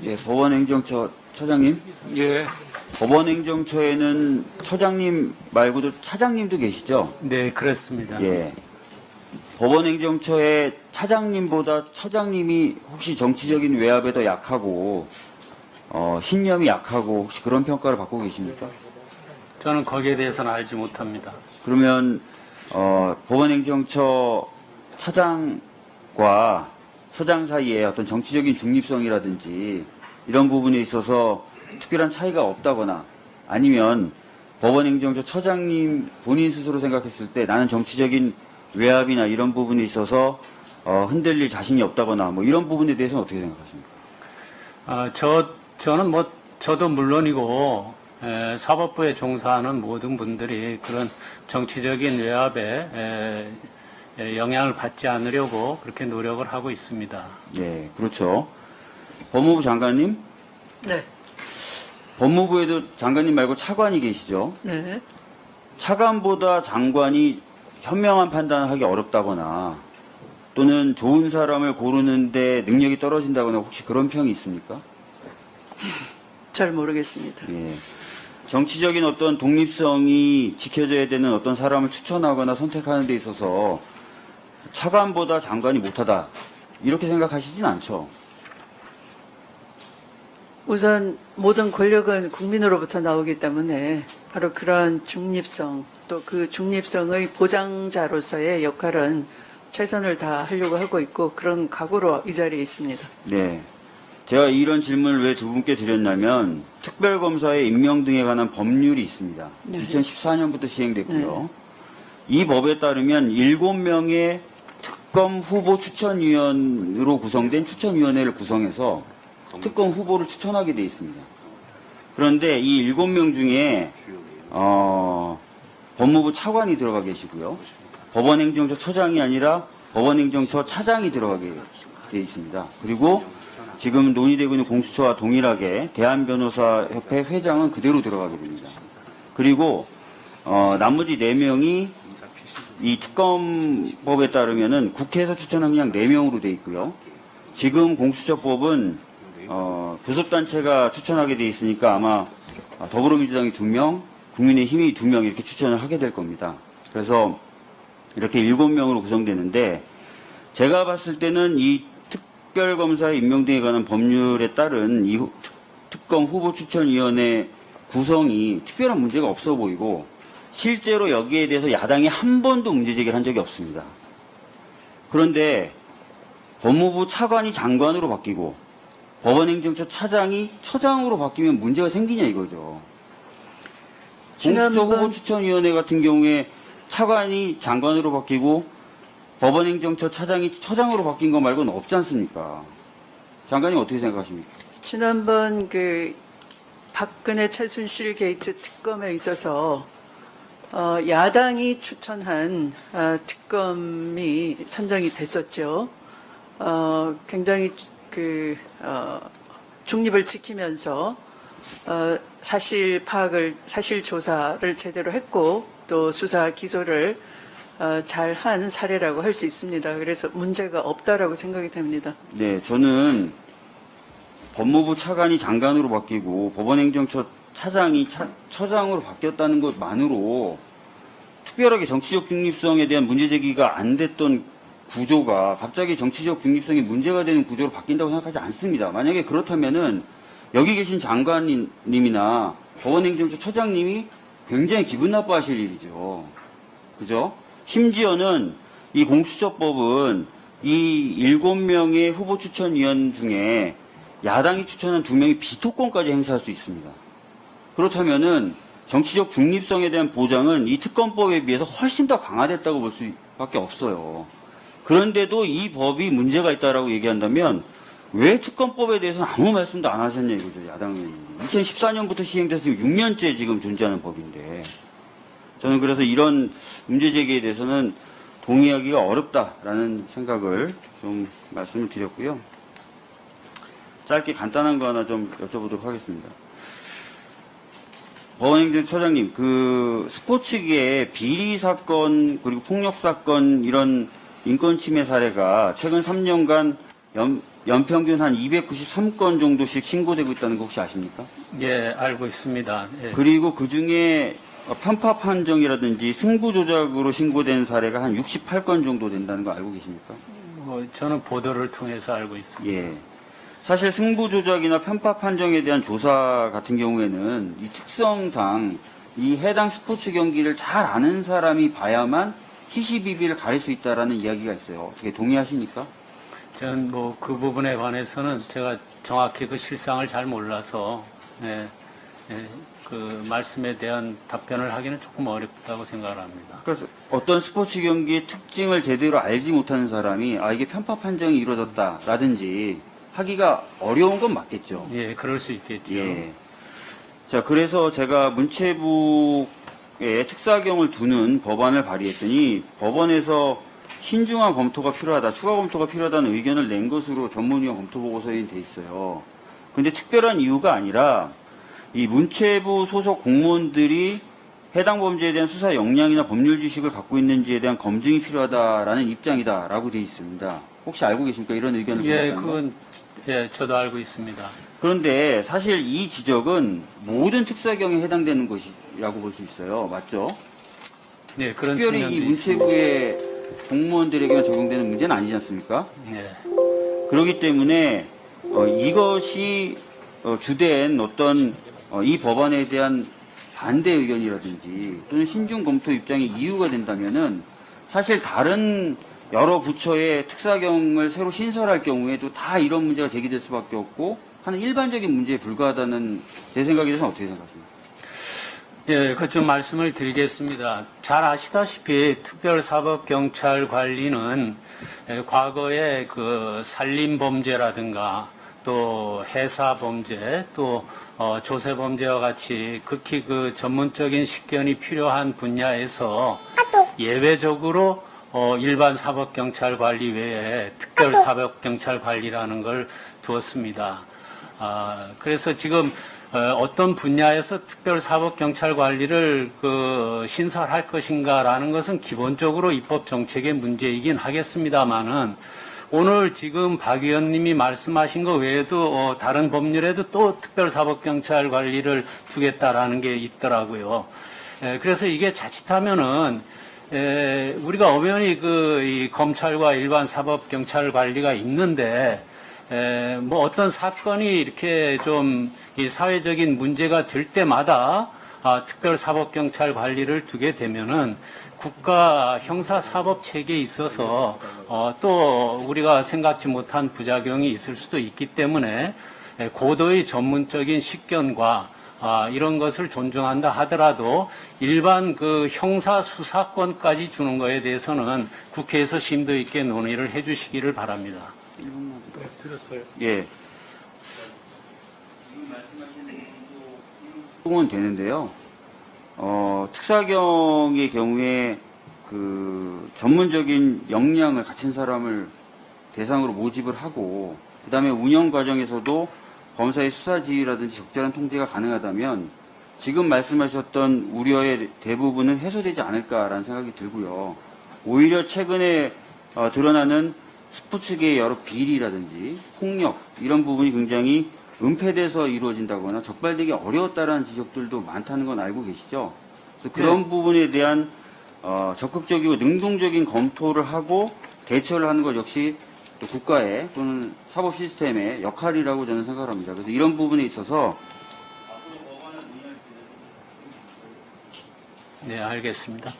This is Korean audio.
예, 법원행정처 처장님. 예, 법원행정처에는 처장님 말고도 차장님도 계시죠? 네, 그렇습니다. 예. 법원행정처의 차장님보다 처장님이 혹시 정치적인 외압에 더 약하고, 신념이 약하고, 혹시 그런 평가를 받고 계십니까? 저는 거기에 대해서는 알지 못합니다. 그러면, 법원행정처 차장과 처장 사이에 어떤 정치적인 중립성이라든지 이런 부분에 있어서 특별한 차이가 없다거나 아니면 법원행정처 처장님 본인 스스로 생각했을 때 나는 정치적인 외압이나 이런 부분에 있어서 흔들릴 자신이 없다거나 뭐 이런 부분에 대해서는 어떻게 생각하십니까? 저는 저도 물론이고 사법부에 종사하는 모든 분들이 그런 정치적인 외압에 영향을 받지 않으려고 그렇게 노력을 하고 있습니다. 네, 그렇죠. 법무부 장관님? 네. 법무부에도 장관님 말고 차관이 계시죠? 네. 차관보다 장관이 현명한 판단을 하기 어렵다거나 또는 좋은 사람을 고르는데 능력이 떨어진다거나 혹시 그런 평이 있습니까? 잘 모르겠습니다. 예. 정치적인 어떤 독립성이 지켜져야 되는 어떤 사람을 추천하거나 선택하는 데 있어서 차관보다 장관이 못하다 이렇게 생각하시진 않죠? 우선 모든 권력은 국민으로부터 나오기 때문에 바로 그런 중립성 또 그 중립성의 보장자로서의 역할은 최선을 다하려고 하고 있고 그런 각오로 이 자리에 있습니다. 네. 제가 이런 질문을 왜 두 분께 드렸냐면 특별검사의 임명 등에 관한 법률이 있습니다. 네. 2014년부터 시행됐고요. 이 법에 따르면 7명의 특검 후보 추천위원으로 구성된 추천위원회를 구성해서 특검 후보를 추천하게 돼 있습니다. 그런데 이 7명 중에 법무부 차관이 들어가 계시고요. 법원행정처 처장이 아니라 법원행정처 차장이 들어가게 돼 있습니다. 그리고 지금 논의되고 있는 공수처와 동일하게 대한변호사협회 회장은 그대로 들어가게 됩니다. 그리고 나머지 4명이 이 특검법에 따르면은 국회에서 추천한 그냥 4명으로 돼 있고요. 지금 공수처법은 교섭단체가 추천하게 돼 있으니까 아마 더불어민주당이 2명, 국민의힘이 2명 이렇게 추천을 하게 될 겁니다. 그래서 이렇게 7명으로 구성되는데 제가 봤을 때는 이 특별검사의 임명 등에 관한 법률에 따른 이 특검 후보 추천위원회 구성이 특별한 문제가 없어 보이고 실제로 여기에 대해서 야당이 한 번도 문제 제기를 한 적이 없습니다. 그런데 법무부 차관이 장관으로 바뀌고 법원행정처 차장이 처장으로 바뀌면 문제가 생기냐 이거죠. 공수처 후보 추천위원회 같은 경우에 차관이 장관으로 바뀌고 법원행정처 차장이 처장으로 바뀐 거 말고는 없지 않습니까? 장관님 어떻게 생각하십니까? 지난번 그 박근혜 최순실 게이트 특검에 있어서 야당이 추천한 특검이 선정이 됐었죠. 굉장히 중립을 지키면서 사실 파악을, 사실 조사를 제대로 했고 또 수사 기소를 잘한 사례라고 할 수 있습니다. 그래서 문제가 없다라고 생각이 됩니다. 네, 저는 법무부 차관이 장관으로 바뀌고 법원행정처 차장이 처장으로 바뀌었다는 것만으로 특별하게 정치적 중립성에 대한 문제 제기가 안 됐던 구조가 갑자기 정치적 중립성이 문제가 되는 구조로 바뀐다고 생각하지 않습니다. 만약에 그렇다면은 여기 계신 장관님이나 법원행정처 처장님이 굉장히 기분 나빠하실 일이죠. 그죠? 심지어는 이 공수처법은 이 7명의 후보 추천위원 중에 야당이 추천한 2명이 비토권까지 행사할 수 있습니다. 그렇다면은 정치적 중립성에 대한 보장은 이 특검법에 비해서 훨씬 더 강화됐다고 볼 수밖에 없어요. 그런데도 이 법이 문제가 있다라고 얘기한다면 왜 특검법에 대해서는 아무 말씀도 안 하셨냐 이거죠, 야당은. 2014년부터 시행돼서 지금 6년째 지금 존재하는 법인데. 저는 그래서 이런 문제 제기에 대해서는 동의하기가 어렵다라는 생각을 좀 말씀을 드렸고요. 짧게 간단한 거 하나 좀 여쭤보도록 하겠습니다. 법원행정처장님, 그 스포츠계의 비리 사건 그리고 폭력 사건 이런 인권 침해 사례가 최근 3년간 연평균 한 293건 정도씩 신고되고 있다는 거 혹시 아십니까? 예, 알고 있습니다. 예. 그리고 그 중에 편파 판정이라든지 승부 조작으로 신고된 사례가 한 68건 정도 된다는 거 알고 계십니까? 저는 보도를 통해서 알고 있습니다. 예. 사실 승부 조작이나 편파 판정에 대한 조사 같은 경우에는 이 특성상 이 해당 스포츠 경기를 잘 아는 사람이 봐야만 시시비비를 가릴 수 있다라는 이야기가 있어요. 어떻게 동의하십니까? 저는 뭐 그 부분에 관해서는 제가 정확히 그 실상을 잘 몰라서 예, 그 말씀에 대한 답변을 하기는 조금 어렵다고 생각을 합니다. 그래서 어떤 스포츠 경기의 특징을 제대로 알지 못하는 사람이 이게 편파 판정이 이루어졌다라든지 하기가 어려운 건 맞겠죠. 예, 그럴 수 있겠죠. 예. 자, 그래서 제가 문체부에 특사경을 두는 법안을 발의했더니 법원에서 신중한 검토가 필요하다, 추가 검토가 필요하다는 의견을 낸 것으로 전문위원 검토 보고서에 돼 있어요. 근데 특별한 이유가 아니라 이 문체부 소속 공무원들이 해당 범죄에 대한 수사 역량이나 법률 지식을 갖고 있는지에 대한 검증이 필요하다라는 입장이다라고 돼 있습니다. 혹시 알고 계십니까? 이런 의견을 예, 보셨다는 거? 그건 예, 저도 알고 있습니다. 그런데 사실 이 지적은 모든 특사경에 해당되는 것이라고 볼 수 있어요. 맞죠? 예, 그런 특별히 측면도 이 문체부의 공무원들에게만 적용되는 문제는 아니지 않습니까? 있습니다. 예. 그렇기 때문에 이것이 주된 어떤 이 법안에 대한 반대 의견이라든지 또는 신중 검토 입장의 이유가 된다면은 사실 다른 여러 부처의 특사경을 새로 신설할 경우에도 다 이런 문제가 제기될 수밖에 없고 하는 일반적인 문제에 불과하다는 제 생각에 대해서는 어떻게 생각하십니까? 예, 그 좀 말씀을 드리겠습니다. 잘 아시다시피 특별사법경찰 관리는 과거에 그 살림범죄라든가 또 해사범죄 또 조세범죄와 같이 극히 그 전문적인 식견이 필요한 분야에서 예외적으로 일반 사법경찰 관리 외에 특별사법경찰 관리라는 걸 두었습니다. 그래서 지금 어떤 분야에서 특별사법경찰 관리를 신설할 것인가라는 것은 기본적으로 입법 정책의 문제이긴 하겠습니다만은 오늘 지금 박 의원님이 말씀하신 것 외에도 다른 법률에도 또 특별사법경찰 관리를 두겠다라는 게 있더라고요. 그래서 이게 자칫하면은 우리가 엄연히 이 검찰과 일반 사법경찰 관리가 있는데 뭐 어떤 사건이 이렇게 좀 이 사회적인 문제가 될 때마다 특별사법경찰 관리를 두게 되면은 국가 형사사법 체계에 있어서 또 우리가 생각지 못한 부작용이 있을 수도 있기 때문에 고도의 전문적인 식견과 이런 것을 존중한다 하더라도 일반 그 형사 수사권까지 주는 것에 대해서는 국회에서 심도 있게 논의를 해주시기를 바랍니다. 네, 들었어요. 예. 은 되는데요. 특사경의 경우에 그 전문적인 역량을 갖춘 사람을 대상으로 모집을 하고 그 다음에 운영 과정에서도 검사의 수사 지휘라든지 적절한 통제가 가능하다면 지금 말씀하셨던 우려의 대부분은 해소되지 않을까라는 생각이 들고요. 오히려 최근에 드러나는 스포츠계의 여러 비리라든지 폭력 이런 부분이 굉장히 은폐돼서 이루어진다거나 적발되기 어려웠다라는 지적들도 많다는 건 알고 계시죠? 그래서 그런 부분에 대한 적극적이고 능동적인 검토를 하고 대처를 하는 것 역시 또 국가의 또는 사법 시스템의 역할이라고 저는 생각합니다. 그래서 이런 부분에 있어서 네, 알겠습니다.